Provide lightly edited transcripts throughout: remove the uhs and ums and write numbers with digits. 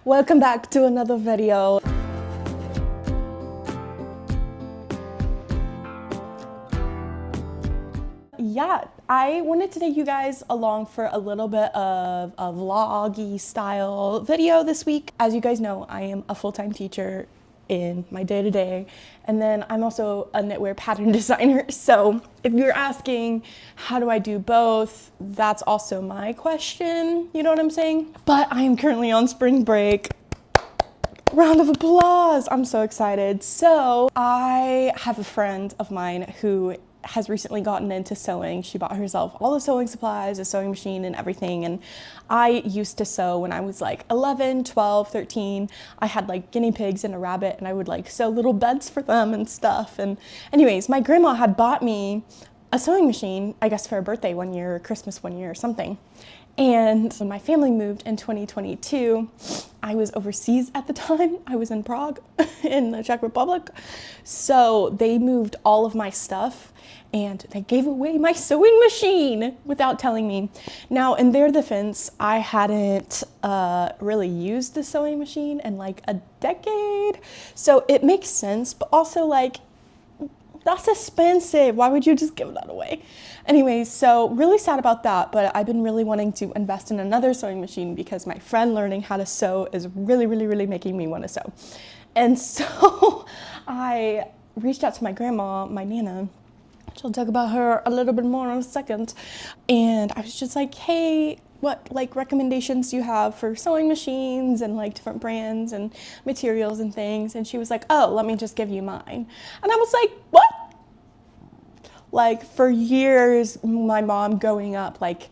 Welcome back to another video. Yeah, I wanted to take you guys along for a little bit of a vloggy style video this week. As you guys know, I am a full-time teacher in my day-to-day, and then I'm also a knitwear pattern designer. So if you're asking how do I do both, that's also my question, you know what I'm saying? But I am currently on spring break. Round of applause. I'm so excited. So I have a friend of mine who has recently gotten into sewing. She bought herself all the sewing supplies, a sewing machine and everything. And I used to sew when I was like 11, 12, 13. I had like guinea pigs and a rabbit, and I would like sew little beds for them and stuff. And anyways, my grandma had bought me a sewing machine, I guess for a birthday one year or Christmas one year or something. And when my family moved in 2022, I was overseas at the time. I was in Prague in the Czech Republic. So they moved all of my stuff and they gave away my sewing machine without telling me. Now, in their defense, I hadn't really used the sewing machine in like a decade. So it makes sense, but also like, that's expensive. Why would you just give that away? Anyways, so really sad about that, but I've been really wanting to invest in another sewing machine because my friend learning how to sew is really making me want to sew. And so I reached out to my grandma, my Nana, which I'll talk about her a little bit more in a second. And I was just like, hey, what like recommendations do you have for sewing machines and like different brands and materials and things? And she was like, oh, let me just give you mine. And I was like, what? Like for years, my mom growing up, like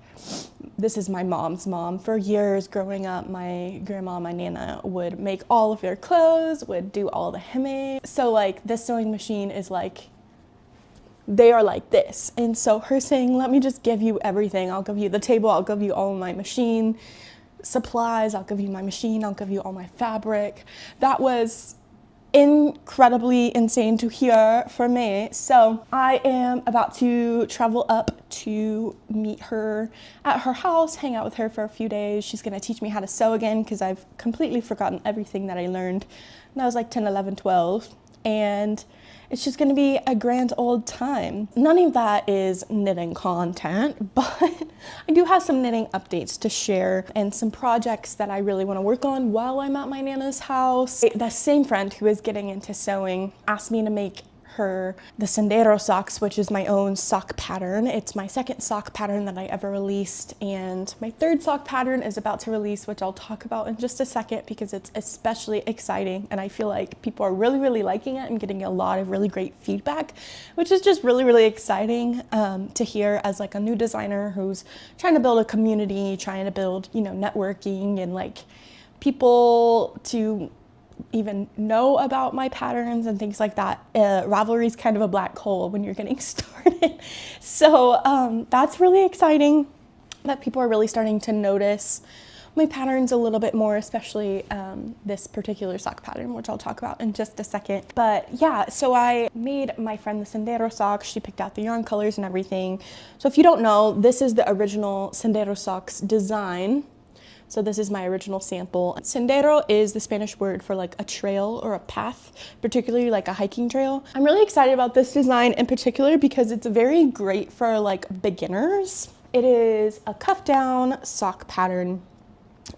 this is my mom's mom, for years growing up, my grandma, my Nana would make all of their clothes, would do all the handmade. So like this sewing machine is like, they are like this. And so her saying, let me just give you everything. I'll give you the table, I'll give you all my machine supplies, I'll give you my machine, I'll give you all my fabric. That was incredibly insane to hear for me. So I am about to travel up to meet her at her house, hang out with her for a few days. She's gonna teach me how to sew again because I've completely forgotten everything that I learned when I was like 10, 11, 12. And it's just gonna be a grand old time. None of that is knitting content, but I do have some knitting updates to share and some projects that I really wanna work on while I'm at my Nana's house. The same friend who is getting into sewing asked me to make her the Sendero socks, which is my own sock pattern. It's my second sock pattern that I ever released, and my third sock pattern is about to release, which I'll talk about in just a second because it's especially exciting and I feel like people are really liking it and getting a lot of really great feedback, which is just really exciting to hear as like a new designer who's trying to build a community, trying to build, you know, networking and like people to even know about my patterns and things like that. Ravelry is kind of a black hole when you're getting started. So that's really exciting that people are really starting to notice my patterns a little bit more, especially this particular sock pattern, which I'll talk about in just a second. But yeah, so I made my friend the Sendero socks. She picked out the yarn colors and everything. So if you don't know, this is the original Sendero socks design. So this is my original sample. Sendero is the Spanish word for like a trail or a path, particularly like a hiking trail. I'm really excited about this design in particular because it's very great for like beginners. It is a cuff down sock pattern,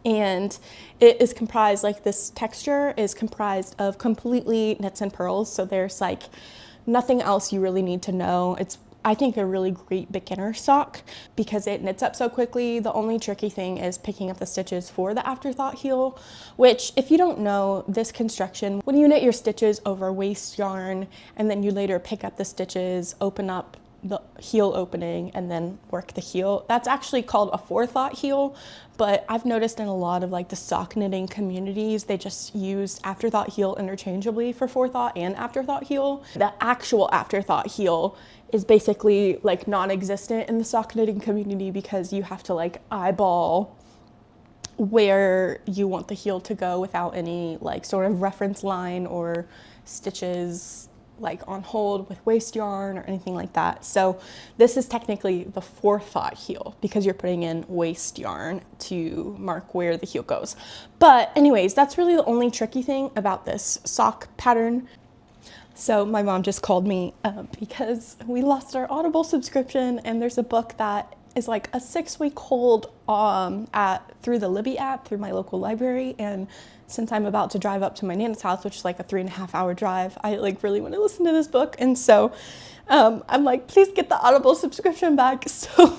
and it is comprised, like this texture is comprised of completely knits and purls. So there's like nothing else you really need to know. It's, I think, a really great beginner sock because it knits up so quickly. The only tricky thing is picking up the stitches for the afterthought heel, which if you don't know this construction, when you knit your stitches over waste yarn and then you later pick up the stitches, open up the heel opening and then work the heel, that's actually called a forethought heel. But I've noticed in a lot of like the sock knitting communities, they just use afterthought heel interchangeably for forethought and afterthought heel. The actual afterthought heel is basically like non-existent in the sock knitting community because you have to like eyeball where you want the heel to go without any like sort of reference line or stitches like on hold with waste yarn or anything like that. So this is technically the forethought heel because you're putting in waste yarn to mark where the heel goes. But anyways, that's really the only tricky thing about this sock pattern. So my mom just called me because we lost our Audible subscription, and there's a book that is like a 6-week hold through the Libby app through my local library. And since I'm about to drive up to my Nana's house, which is like a 3.5-hour drive, I like really want to listen to this book. And so I'm like, please get the Audible subscription back so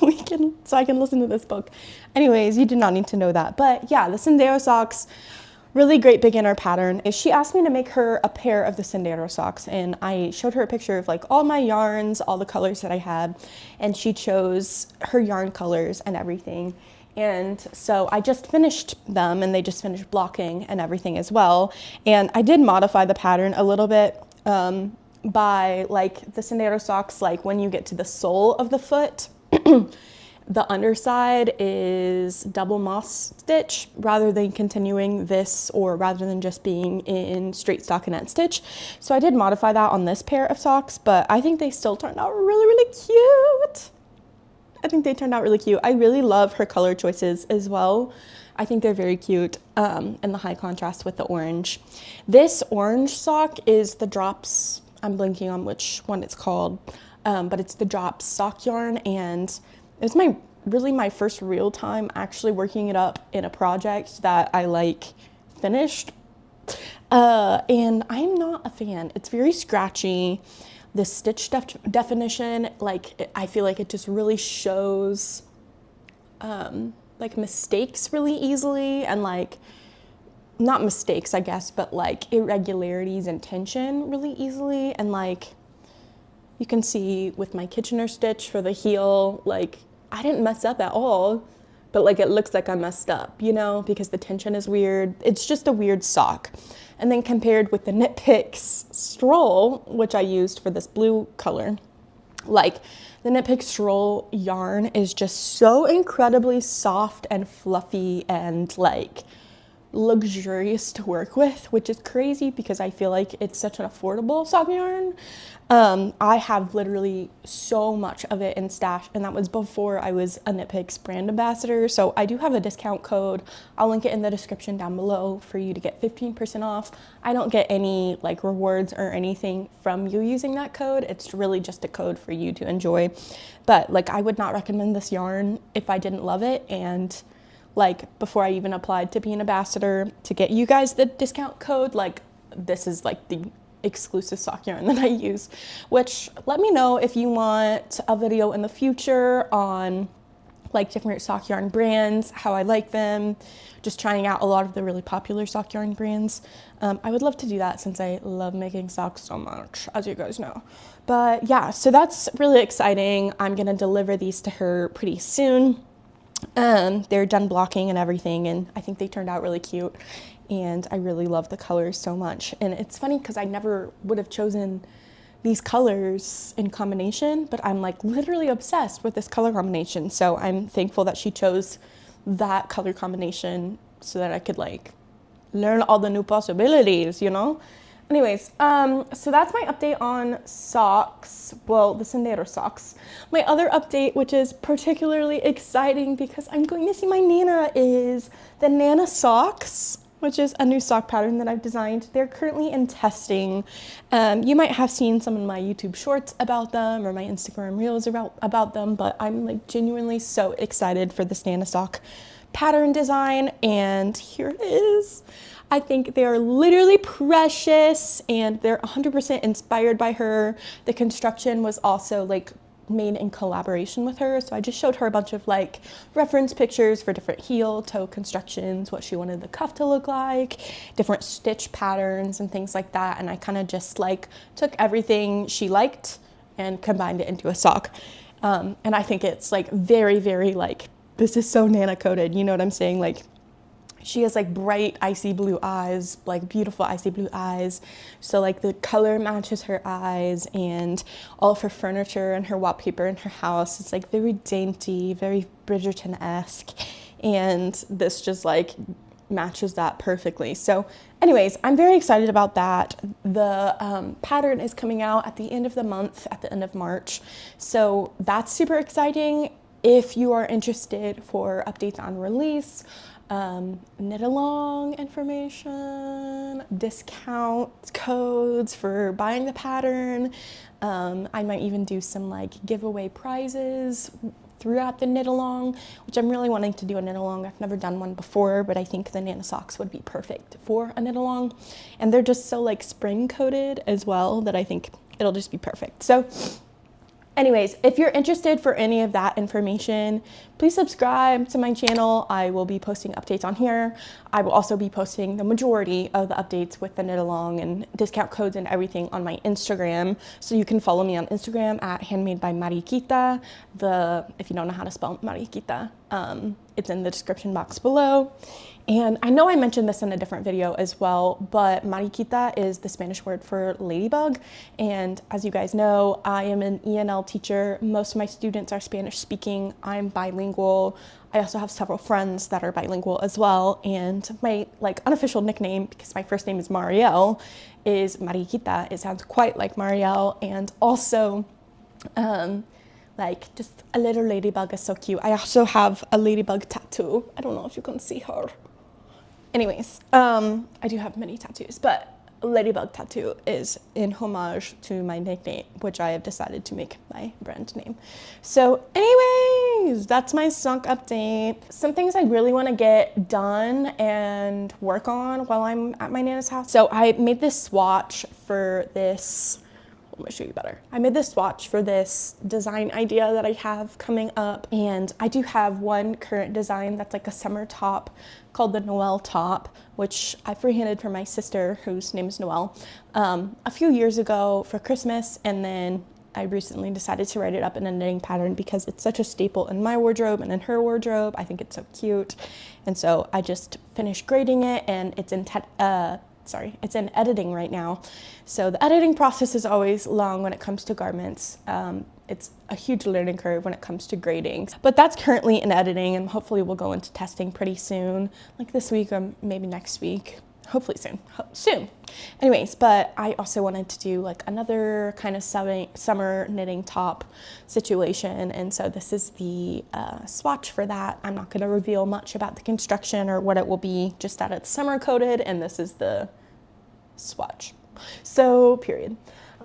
I can listen to this book. Anyways, you did not need to know that. But yeah, the Sendero socks, really great beginner pattern. She asked me to make her a pair of the Sendero socks, and I showed her a picture of like all my yarns, all the colors that I had, and she chose her yarn colors and everything. And so I just finished them, and they just finished blocking and everything as well. And I did modify the pattern a little bit by like the Sendero socks, like when you get to the sole of the foot, the underside is double moss stitch rather than continuing this, or rather than just being in straight stockinette stitch. So I did modify that on this pair of socks, but I think they still turned out really, really cute. I think they turned out really cute. I really love her color choices as well. I think they're very cute, and the high contrast with the orange. This orange sock is the Drops, I'm blanking on which one it's called, but it's the Drops sock yarn, and it's really my first real time actually working it up in a project that I like finished. And I'm not a fan. It's very scratchy. The stitch definition, like I feel like it just really shows like mistakes really easily, and like not mistakes, I guess, but like irregularities in tension really easily. And like you can see with my Kitchener stitch for the heel, like I didn't mess up at all, but like it looks like I messed up, you know, because the tension is weird. It's just a weird sock. And then compared with the Knit Picks Stroll, which I used for this blue color, like the Knit Picks Stroll yarn is just so incredibly soft and fluffy and like luxurious to work with, which is crazy because I feel like it's such an affordable sock yarn. I have literally so much of it in stash, and that was before I was a Knit Picks brand ambassador. So I do have a discount code. I'll link it in the description down below for you to get 15% off. I don't get any like rewards or anything from you using that code. It's really just a code for you to enjoy. But like I would not recommend this yarn if I didn't love it. And like before I even applied to be an ambassador to get you guys the discount code, like this is like the exclusive sock yarn that I use. Which let me know if you want a video in the future on like different sock yarn brands, how I like them, just trying out a lot of the really popular sock yarn brands. I would love to do that since I love making socks so much, as you guys know. But yeah, so that's really exciting. I'm gonna deliver these to her pretty soon. They're done blocking and everything, and I think they turned out really cute, and I really love the colors so much. And it's funny because I never would have chosen these colors in combination, but I'm like literally obsessed with this color combination. So I'm thankful that she chose that color combination so that I could like learn all the new possibilities, you know? Anyways, so that's my update on socks. Well, the Sendero socks. My other update, which is particularly exciting because I'm going to see my Nana, is the Nana socks, which is a new sock pattern that I've designed. They're currently in testing. You might have seen some of my YouTube shorts about them or my Instagram reels about them, but I'm like genuinely so excited for this Nana sock pattern design, and here it is. I think they are literally precious, and they're 100% inspired by her. The construction was also like made in collaboration with her. So I just showed her a bunch of like reference pictures for different heel toe constructions, what she wanted the cuff to look like, different stitch patterns and things like that. And I kind of just like took everything she liked and combined it into a sock. And I think it's like very, very like, this is so Nana coded, you know what I'm saying? Like she has like bright icy blue eyes, like beautiful icy blue eyes. So like the color matches her eyes, and all of her furniture and her wallpaper in her house, it's like very dainty, very Bridgerton-esque. And this just like matches that perfectly. So anyways, I'm very excited about that. The pattern is coming out at the end of the month, at the end of March. So that's super exciting. If you are interested for updates on release, knit along information, discount codes for buying the pattern, I might even do some like giveaway prizes throughout the knit along, which I'm really wanting to do a knit along. I've never done one before, but I think the Nana socks would be perfect for a knit along. And they're just so like spring coated as well that I think it'll just be perfect. So anyways, if you're interested for any of that information, please subscribe to my channel. I will be posting updates on here. I will also be posting the majority of the updates with the knit along and discount codes and everything on my Instagram. So you can follow me on Instagram at HandmadebyMariquita. If you don't know how to spell Mariquita, it's in the description box below. And I know I mentioned this in a different video as well, but Mariquita is the Spanish word for ladybug. And as you guys know, I am an ENL teacher. Most of my students are Spanish speaking. I'm bilingual. I also have several friends that are bilingual as well. And my like unofficial nickname, because my first name is Marielle, is Mariquita. It sounds quite like Marielle. And also, like just a little ladybug is so cute. I also have a ladybug tattoo. I don't know if you can see her. Anyways, I do have many tattoos, but ladybug tattoo is in homage to my nickname, which I have decided to make my brand name. So anyways, that's my sock update. Some things I really want to get done and work on while I'm at my Nana's house. So I made this swatch for this. Let me show you better. I made this swatch for this design idea that I have coming up, and I do have one current design that's like a summer top called the Noel top, which I freehanded for my sister, whose name is Noel, a few years ago for Christmas, and then I recently decided to write it up in a knitting pattern because it's such a staple in my wardrobe and in her wardrobe. I think it's so cute, and so I just finished grading it, and it's in editing right now. So the editing process is always long when it comes to garments. It's a huge learning curve when it comes to grading. But that's currently in editing, and hopefully we'll go into testing pretty soon, like this week or maybe next week. Hopefully soon. Anyways, but I also wanted to do like another kind of summer knitting top situation, and so this is the swatch for that. I'm not going to reveal much about the construction or what it will be, just that it's summer coated, and this is the swatch. So period.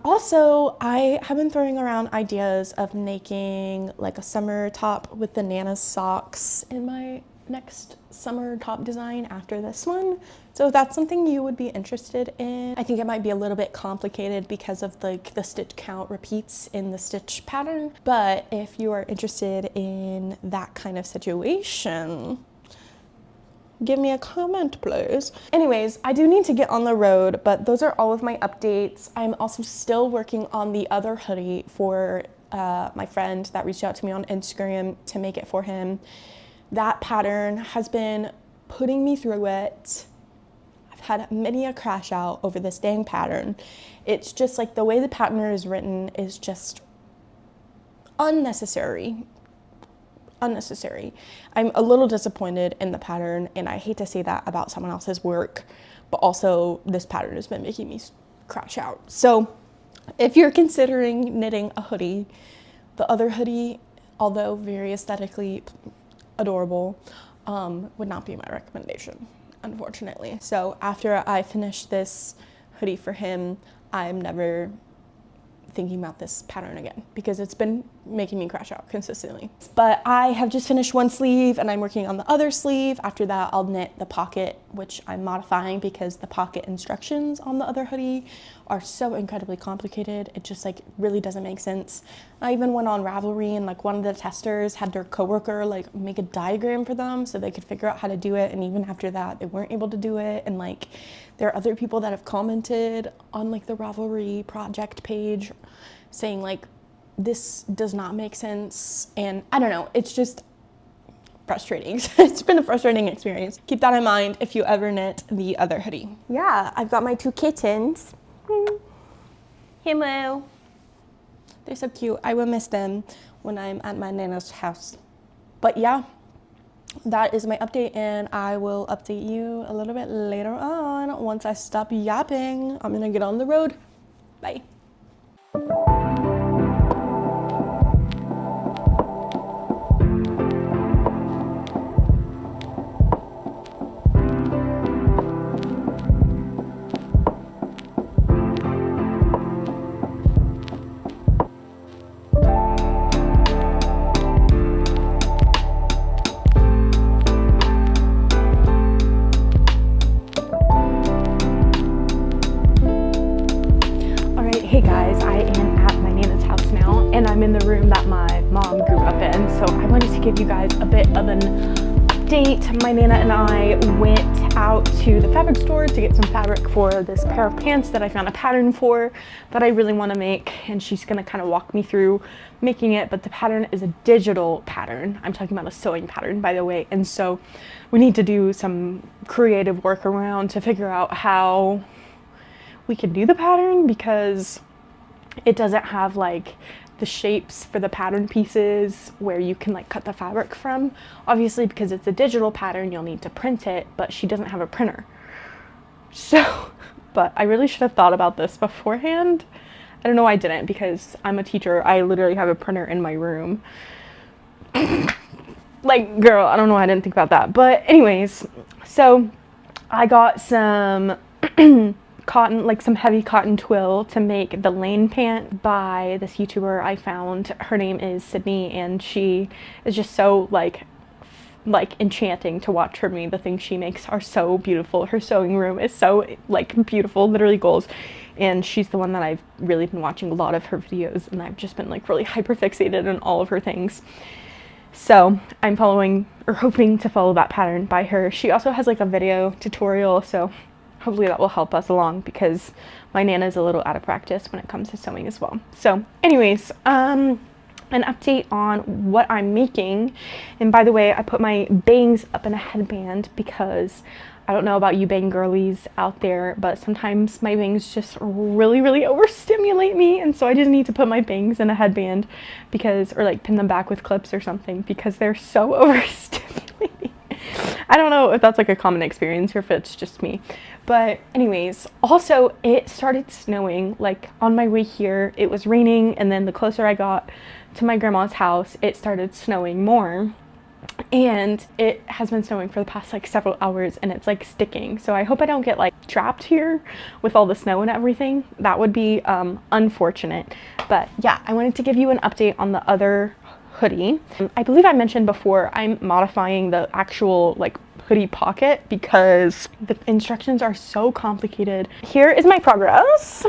Also, I have been throwing around ideas of making like a summer top with the Nana socks in my next summer top design after this one. So if that's something you would be interested in, I think it might be a little bit complicated because of like the stitch count repeats in the stitch pattern. But if you are interested in that kind of situation, give me a comment, please. Anyways, I do need to get on the road, but those are all of my updates. I'm also still working on the other hoodie for my friend that reached out to me on Instagram to make it for him. That pattern has been putting me through it. I've had many a crash out over this dang pattern. It's just like the way the pattern is written is just unnecessary. I'm a little disappointed in the pattern, and I hate to say that about someone else's work, but also this pattern has been making me crash out. So if you're considering knitting a hoodie, the other hoodie, although very aesthetically adorable, would not be my recommendation, unfortunately. So after I finish this hoodie for him, I'm never thinking about this pattern again because it's been making me crash out consistently. But I have just finished one sleeve and I'm working on the other sleeve. After that, I'll knit the pocket, which I'm modifying because the pocket instructions on the other hoodie are so incredibly complicated. It just like really doesn't make sense. I even went on Ravelry and like one of the testers had their coworker like make a diagram for them so they could figure out how to do it. And even after that, they weren't able to do it. And like there are other people that have commented on like the Ravelry project page saying like, this does not make sense. And I don't know, it's just frustrating. It's been a frustrating experience. Keep that in mind if you ever knit the other hoodie. Yeah, I've got my two kittens. Hello. They're so cute. I will miss them when I'm at my Nana's house. But yeah, that is my update, and I will update you a little bit later on once I stop yapping. I'm gonna get on the road. Bye. Hey guys, I am at my Nana's house now, and I'm in the room that my mom grew up in. So I wanted to give you guys a bit of an update. My Nana and I went out to the fabric store to get some fabric for this pair of pants that I found a pattern for that I really want to make, and she's going to kind of walk me through making it. But the pattern is a digital pattern. I'm talking about a sewing pattern, by the way, and so we need to do some creative workaround to figure out how we can do the pattern, because it doesn't have like the shapes for the pattern pieces where you can like cut the fabric from. Obviously, because it's a digital pattern, you'll need to print it, but she doesn't have a printer. So, but I really should have thought about this beforehand. I don't know why I didn't, because I'm a teacher. I literally have a printer in my room. Like, girl, I don't know why I didn't think about that. But anyways, so I got some cotton, like some heavy cotton twill to make the lane pant by this YouTuber I found. Her name is Sydney, and she is just so like enchanting to watch for me. The things she makes are so beautiful. Her sewing room is so like beautiful, literally goals. And she's the one that I've really been watching a lot of her videos, and I've just been like really hyper fixated on all of her things. So I'm following, or hoping to follow, that pattern by her. She also has like a video tutorial, so hopefully that will help us along, because my Nana is a little out of practice when it comes to sewing as well. So anyways, an update on what I'm making. And by the way, I put my bangs up in a headband because I don't know about you bang girlies out there, but sometimes my bangs just really overstimulate me, and so I just need to put my bangs in a headband because, or like pin them back with clips or something, because they're so overstimulating. I don't know if that's like a common experience or if it's just me. But anyways, also it started snowing. Like on my way here, it was raining, and then the closer I got to my grandma's house, it started snowing more. And it has been snowing for the past like several hours, and it's like sticking. So I hope I don't get like trapped here with all the snow and everything. That would be unfortunate. But yeah, I wanted to give you an update on the other hoodie. I believe I mentioned before, I'm modifying the actual like hoodie pocket because the instructions are so complicated. Here is my progress.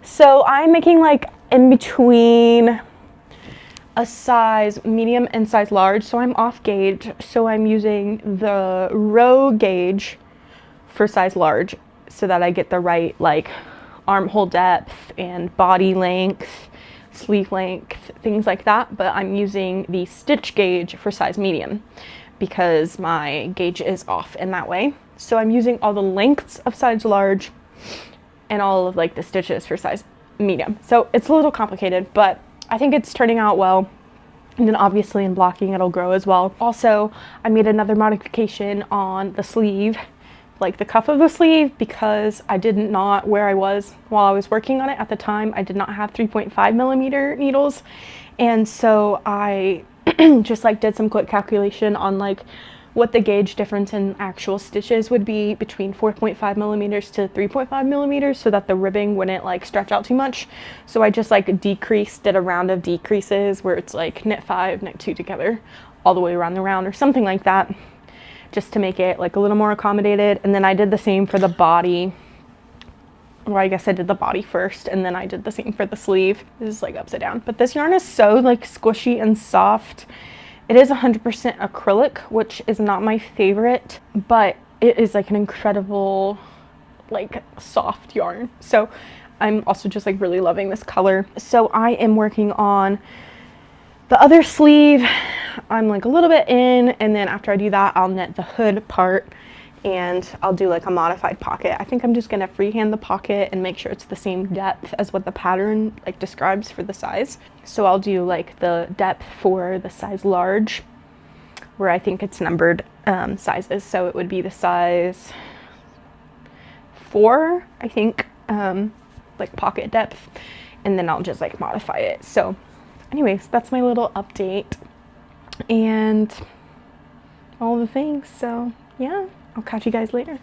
So I'm making like in between a size medium and size large, so I'm off gauge, so I'm using the row gauge for size large so that I get the right like armhole depth and body length, sleeve length, things like that. But I'm using the stitch gauge for size medium because my gauge is off in that way. So I'm using all the lengths of size large and all of like the stitches for size medium. So it's a little complicated, but I think it's turning out well. And then obviously in blocking it'll grow as well. Also, I made another modification on the sleeve, like the cuff of the sleeve, because I did not, where I was while I was working on it at the time, I did not have 3.5 millimeter needles. And so I just like did some quick calculation on like what the gauge difference in actual stitches would be between 4.5 millimeters to 3.5 millimeters so that the ribbing wouldn't like stretch out too much. So I just like did a round of decreases where it's like knit 5, knit 2 together all the way around the round or something like that, just to make it like a little more accommodated. And then I did the same for the body, or I guess I did the body first and then I did the same for the sleeve. This is like upside down, but this yarn is so like squishy and soft. It is 100% acrylic, which is not my favorite, but it is like an incredible, like soft yarn. So I'm also just like really loving this color. So I am working on the other sleeve. I'm like a little bit in, and then after I do that, I'll knit the hood part and I'll do like a modified pocket. I think I'm just gonna freehand the pocket and make sure it's the same depth as what the pattern like describes for the size. So I'll do like the depth for the size large where I think it's numbered sizes. So it would be the size 4, I think, like pocket depth, and then I'll just like modify it. So anyways, that's my little update and all the things. So yeah, I'll catch you guys later.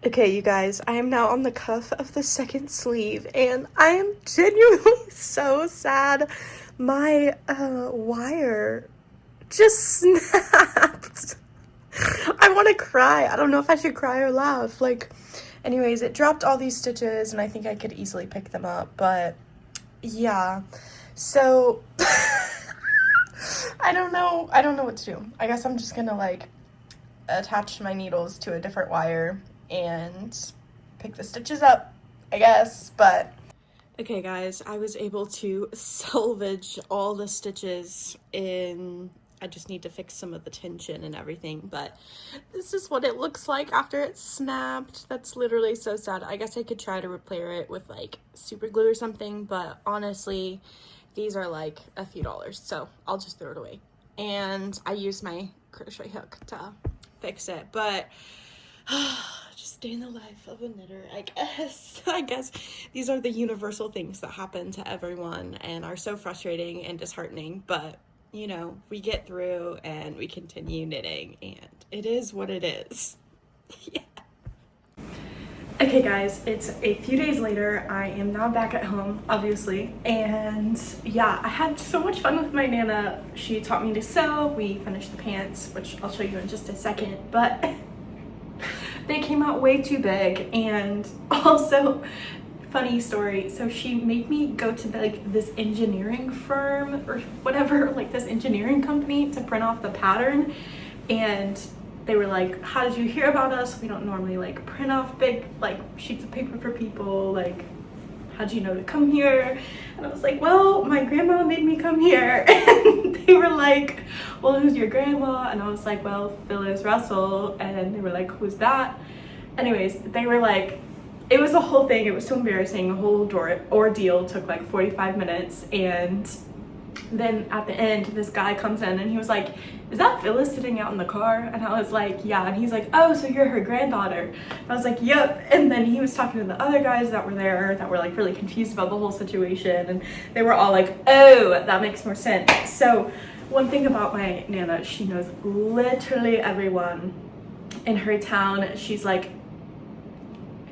Okay, you guys, I am now on the cuff of the second sleeve, and I am genuinely so sad. My wire just snapped. I want to cry. I don't know if I should cry or laugh. Like, anyways, it dropped all these stitches, and I think I could easily pick them up, but yeah. So I don't know what to do. I guess I'm just gonna like attach my needles to a different wire and pick the stitches up, I guess. But okay guys, I was able to salvage all the stitches in. I just need to fix some of the tension and everything, but this is what it looks like after it's snapped. That's literally so sad. I guess I could try to repair it with like super glue or something, but honestly, these are like a few dollars, so I'll just throw it away. And I used my crochet hook to fix it, but just day in the life of a knitter, I guess. I guess these are the universal things that happen to everyone and are so frustrating and disheartening, but you know, we get through and we continue knitting, and it is what it is. Yeah. Okay guys, it's a few days later. I am now back at home, obviously, and yeah, I had so much fun with my Nana. She taught me to sew. We finished the pants, which I'll show you in just a second, but they came out way too big. And also, funny story, so she made me go to like this engineering firm or whatever, like this engineering company, to print off the pattern, and they were like, how did you hear about us? We don't normally like print off big like sheets of paper for people, like how'd you know to come here? And I was like, well, my grandma made me come here. And they were like, well, who's your grandma? And I was like, well, Phyllis Russell. And they were like, who's that? Anyways, they were like, it was a whole thing. It was so embarrassing. The whole ordeal took like 45 minutes. And then at the end, this guy comes in and he was like, is that Phyllis sitting out in the car? And I was like, yeah. And he's like, oh, so you're her granddaughter. And I was like, yep. And then he was talking to the other guys that were there that were like really confused about the whole situation. And they were all like, oh, that makes more sense. So one thing about my Nana, she knows literally everyone in her town. She's like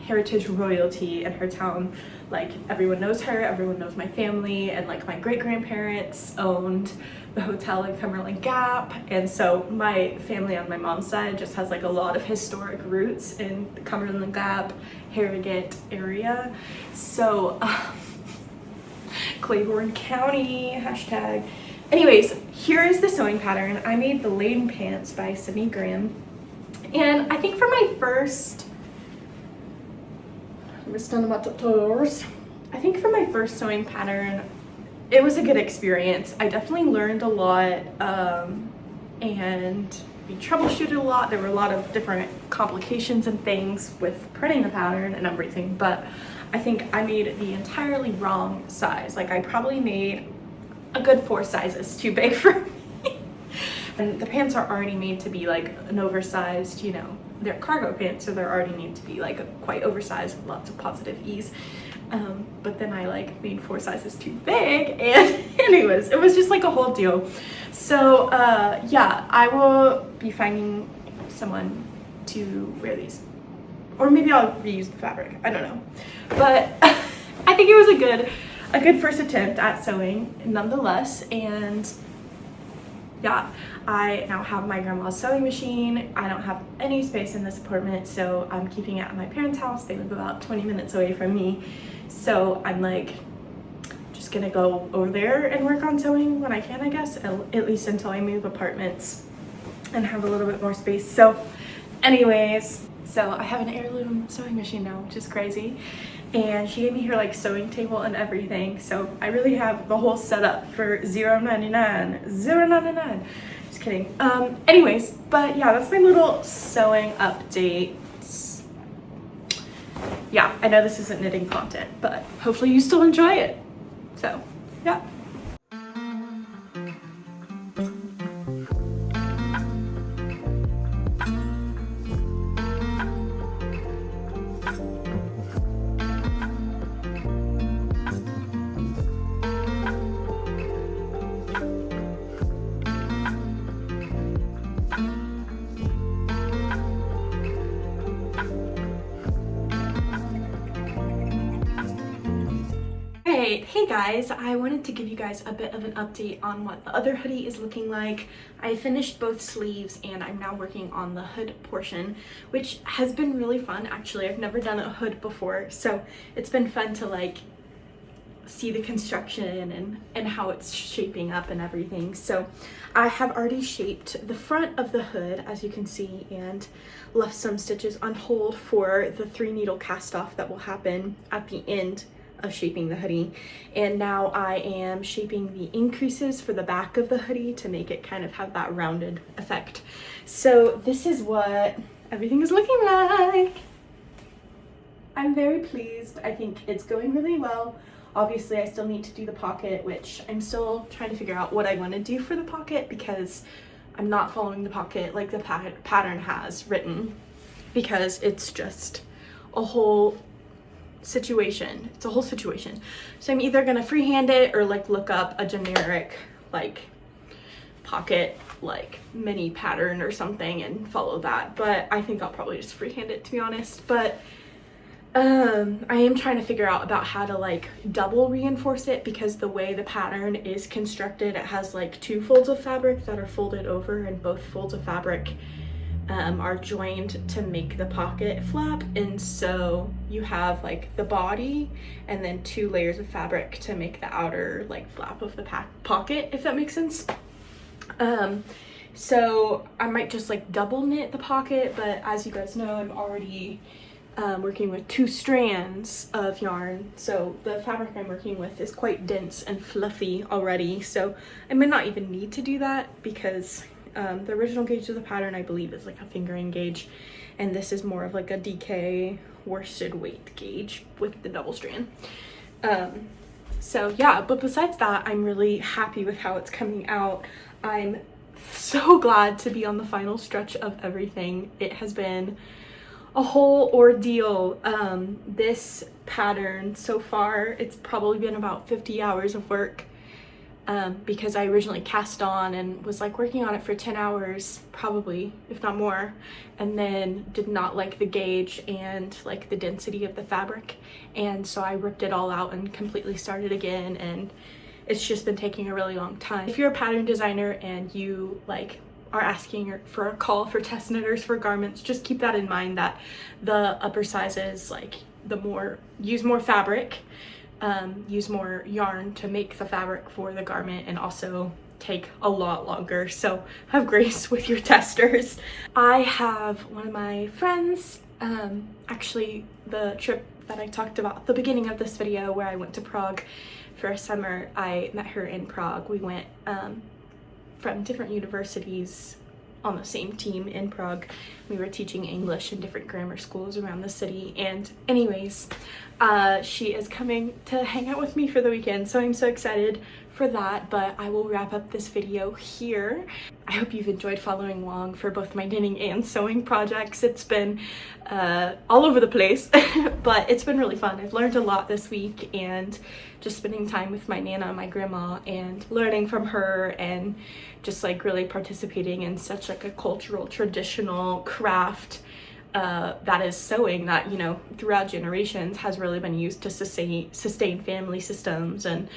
heritage royalty in her town. Like everyone knows her, everyone knows my family, and like my great grandparents owned the hotel in Cumberland Gap, and so my family on my mom's side just has like a lot of historic roots in the Cumberland Gap, Harrogate area. So Claiborne County hashtag. Anyways, here is the sewing pattern. I made the Laden Pants by Sydney Graham. And I think for my first, I think for my first sewing pattern, it was a good experience. I definitely learned a lot, and we troubleshooted a lot. There were a lot of different complications and things with printing the pattern and everything, but I think I made the entirely wrong size. Like, I probably made a good 4 sizes too big for me. And the pants are already made to be like an oversized, you know, they're cargo pants, so they're already made to be like quite oversized with lots of positive ease. But then I like made 4 sizes too big, and anyways, it was just like a whole deal. So yeah, I will be finding someone to wear these, or maybe I'll reuse the fabric, I don't know. But I think it was a good first attempt at sewing nonetheless. And yeah, I now have my grandma's sewing machine. I don't have any space in this apartment, so I'm keeping it at my parents' house. They live about 20 minutes away from me, so I'm like just gonna go over there and work on sewing when I can, I guess, at least until I move apartments and have a little bit more space. So anyways, so I have an heirloom sewing machine now, which is crazy. And she gave me her like sewing table and everything, so I really have the whole setup for $0.99. Just kidding. Anyways, but yeah, that's my little sewing update. Yeah, I know this isn't knitting content, but hopefully you still enjoy it. So yeah. Hey guys, I wanted to give you guys a bit of an update on what the other hoodie is looking like. I finished both sleeves and I'm now working on the hood portion, which has been really fun. Actually, I've never done a hood before, so it's been fun to like see the construction and how it's shaping up and everything. So I have already shaped the front of the hood, as you can see, and left some stitches on hold for the 3 needle cast off that will happen at the end of shaping the hoodie. And now I am shaping the increases for the back of the hoodie to make it kind of have that rounded effect. So this is what everything is looking like. I'm very pleased. I think it's going really well. Obviously, I still need to do the pocket, which I'm still trying to figure out what I want to do for the pocket, because I'm not following the pocket like the pattern has written, because it's just a whole situation. It's a whole situation. So I'm either gonna freehand it or like look up a generic like pocket like mini pattern or something and follow that. But I think I'll probably just freehand it, to be honest. But I am trying to figure out about how to like double reinforce it, because the way the pattern is constructed, it has like 2 folds of fabric that are folded over, and both folds of fabric are joined to make the pocket flap. And so you have like the body and then 2 layers of fabric to make the outer like flap of the pocket, if that makes sense. So I might just like double knit the pocket, but as you guys know, I'm already working with 2 strands of yarn, so the fabric I'm working with is quite dense and fluffy already, so I may not even need to do that, because the original gauge of the pattern, I believe, is like a fingering gauge, and this is more of like a DK worsted weight gauge with the double strand. So yeah, but besides that, I'm really happy with how it's coming out. I'm so glad to be on the final stretch of everything. It has been a whole ordeal. This pattern so far, it's probably been about 50 hours of work, because I originally cast on and was like working on it for 10 hours probably, if not more, and then did not like the gauge and like the density of the fabric, and so I ripped it all out and completely started again, and it's just been taking a really long time. If you're a pattern designer and you like are asking for a call for test knitters for garments, just keep that in mind, that the upper sizes, like use more fabric, use more yarn to make the fabric for the garment, and also take a lot longer, so have grace with your testers. I have one of my friends, actually the trip that I talked about at the beginning of this video where I went to Prague for a summer, I met her in Prague. We went from different universities on the same team in Prague. We were teaching English in different grammar schools around the city, and anyways, she is coming to hang out with me for the weekend, so I'm so excited for that. But I will wrap up this video here. I hope you've enjoyed following along for both my knitting and sewing projects. It's been all over the place, but it's been really fun. I've learned a lot this week, and just spending time with my Nana, my grandma, and learning from her, and just like really participating in such like a cultural, traditional craft that is sewing that, you know, throughout generations has really been used to sustain family systems and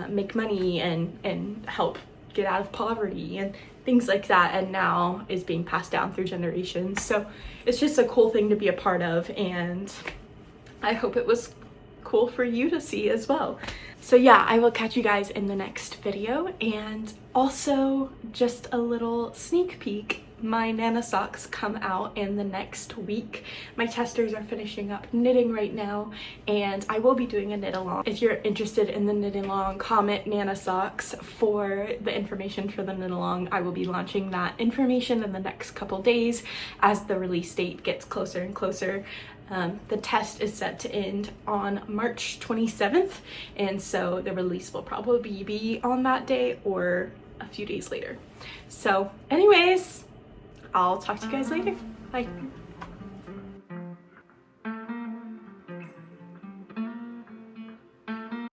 make money and help get out of poverty and things like that, and now is being passed down through generations. So it's just a cool thing to be a part of, and I hope it was cool for you to see as well. So yeah, I will catch you guys in the next video. And also just a little sneak peek, my Nana socks come out in the next week. My testers are finishing up knitting right now, and I will be doing a knit along. If you're interested in the knit along, comment Nana socks for the information for the knit along. I will be launching that information in the next couple days as the release date gets closer and closer. The test is set to end on March 27th, and so the release will probably be on that day or a few days later. So anyways, I'll talk to you guys later. Bye.